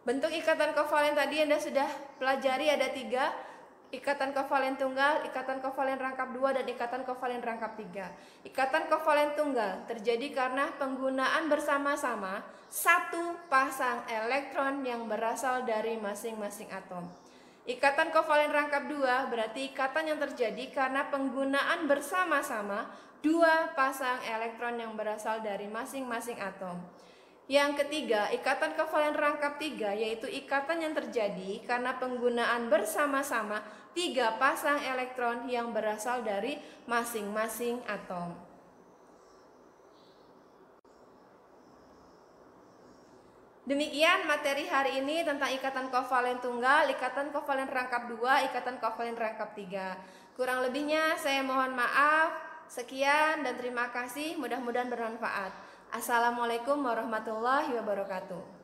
Bentuk ikatan kovalen tadi Anda sudah pelajari, ada 3, ikatan kovalen tunggal, ikatan kovalen rangkap 2, dan ikatan kovalen rangkap 3. Ikatan kovalen tunggal terjadi karena penggunaan bersama-sama satu pasang elektron yang berasal dari masing-masing atom. Ikatan kovalen rangkap 2 berarti ikatan yang terjadi karena penggunaan bersama-sama 2 pasang elektron yang berasal dari masing-masing atom. Yang ketiga, ikatan kovalen rangkap 3 yaitu ikatan yang terjadi karena penggunaan bersama-sama 3 pasang elektron yang berasal dari masing-masing atom. Demikian materi hari ini tentang ikatan kovalen tunggal, ikatan kovalen rangkap 2, ikatan kovalen rangkap 3. Kurang lebihnya saya mohon maaf. Sekian dan terima kasih, mudah-mudahan bermanfaat. Assalamualaikum warahmatullahi wabarakatuh.